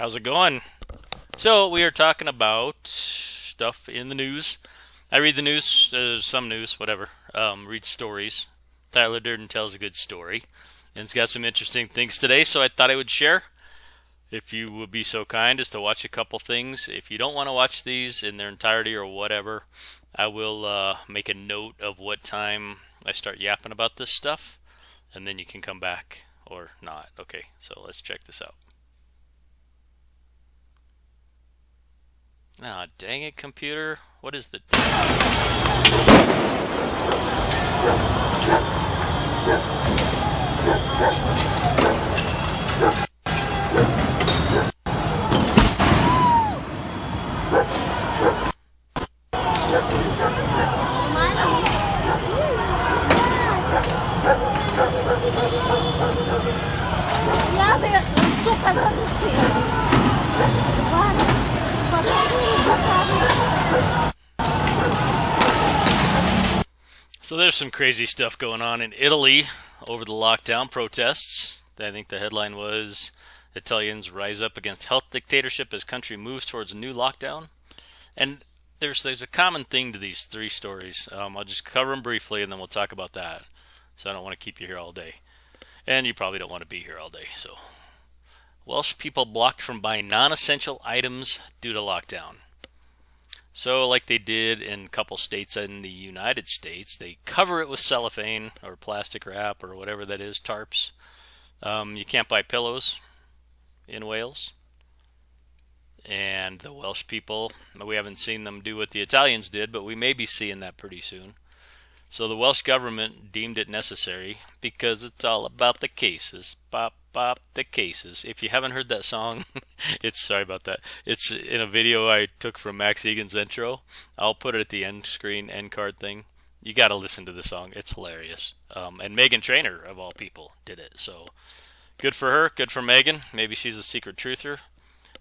How's it going? So, we are talking about stuff in the news. I read the news, some news, whatever. Read stories. Tyler Durden tells a good story. And it's got some interesting things today, so I thought I would share. If you would be so kind as to watch a couple things. If you don't want to watch these in their entirety or whatever, I will make a note of what time I start yapping about this stuff, and then you can come back or not. Okay, so let's check this out. Ah, dang it, computer. What is the... So there's some crazy stuff going on in Italy over the lockdown protests. I think the headline was Italians rise up against health dictatorship as country moves towards a new lockdown. And there's a common thing to these three stories. I'll just cover them briefly and then we'll talk about that. So I don't want to keep you here all day. And you probably don't want to be here all day. So Welsh people blocked from buying non-essential items due to lockdown. So like they did in a couple states in the United States, they cover it with cellophane or plastic wrap or whatever that is, tarps. You can't buy pillows in Wales. And the Welsh people, we haven't seen them do what the Italians did, but we may be seeing that pretty soon. So the Welsh government deemed it necessary because it's all about the cases. Bop, bop, the cases. If you haven't heard that song, sorry about that. It's in a video I took from Max Egan's intro. I'll put it at the end screen, end card thing. You got to listen to the song. It's hilarious. And Megan Trainor, of all people, did it. So good for her. Good for Megan. Maybe she's a secret truther.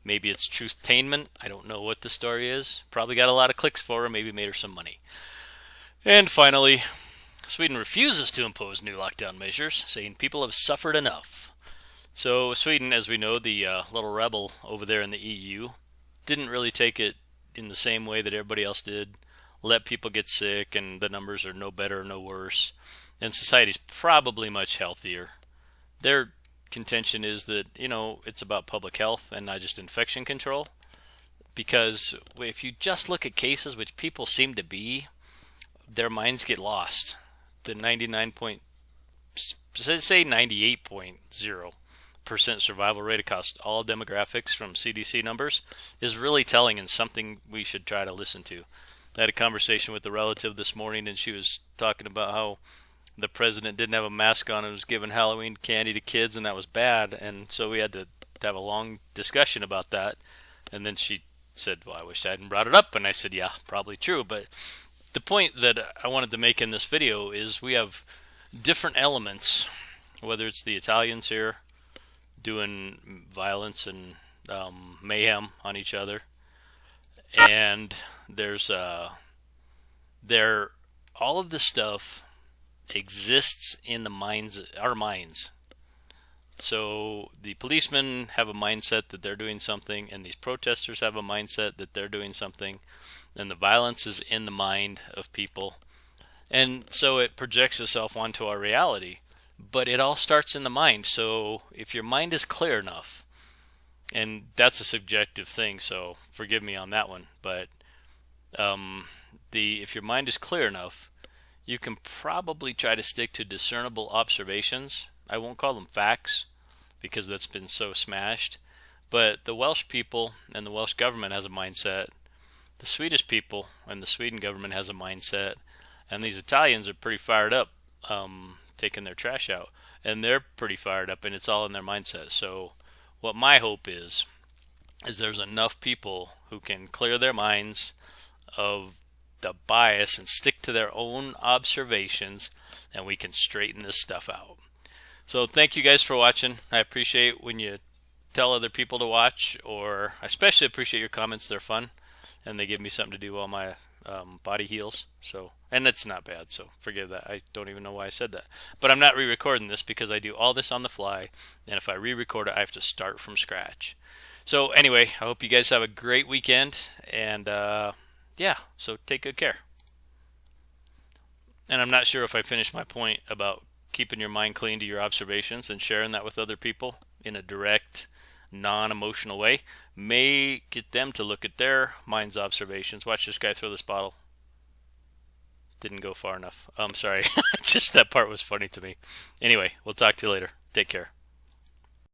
Maybe it's truthtainment. I don't know what the story is. Probably got a lot of clicks for her. Maybe made her some money. And finally, Sweden refuses to impose new lockdown measures, saying people have suffered enough. So Sweden, as we know, the little rebel over there in the EU, didn't really take it in the same way that everybody else did. Let people get sick and the numbers are no better, no worse. And society's probably much healthier. Their contention is that, it's about public health and not just infection control. Because if you just look at cases, which people seem to be, their minds get lost. The 98.0% survival rate across all demographics from CDC numbers is really telling and something we should try to listen to. I had a conversation with a relative this morning and she was talking about how the president didn't have a mask on and was giving Halloween candy to kids and that was bad, and so we had to have a long discussion about that. And then she said, well, I wish I hadn't brought it up, and I said, yeah, probably true. But the point that I wanted to make in this video is we have different elements, whether it's the Italians here doing violence and mayhem on each other, and there's all of this stuff exists in our minds. So the policemen have a mindset that they're doing something, and these protesters have a mindset that they're doing something, and the violence is in the mind of people. And so it projects itself onto our reality. But it all starts in the mind. So if your mind is clear enough, and that's a subjective thing, so forgive me on that one, but if your mind is clear enough, you can probably try to stick to discernible observations. I won't call them facts because that's been so smashed. But the Welsh people and the Welsh government has a mindset. The Swedish people and the Sweden government has a mindset. And these Italians are pretty fired up taking their trash out. And they're pretty fired up, and it's all in their mindset. So what my hope is there's enough people who can clear their minds of the bias and stick to their own observations, and we can straighten this stuff out. So thank you guys for watching. I appreciate when you tell other people to watch, or I especially appreciate your comments. They're fun, and they give me something to do while my body heals. So, and it's not bad, so forgive that. I don't even know why I said that. But I'm not re-recording this because I do all this on the fly, and if I re-record it, I have to start from scratch. So anyway, I hope you guys have a great weekend, and yeah, so take good care. And I'm not sure if I finished my point about keeping your mind clean to your observations and sharing that with other people in a direct, non-emotional way may get them to look at their mind's observations. Watch this guy throw this bottle. Didn't go far enough. I'm sorry. Just that part was funny to me. Anyway, we'll talk to you later. Take care.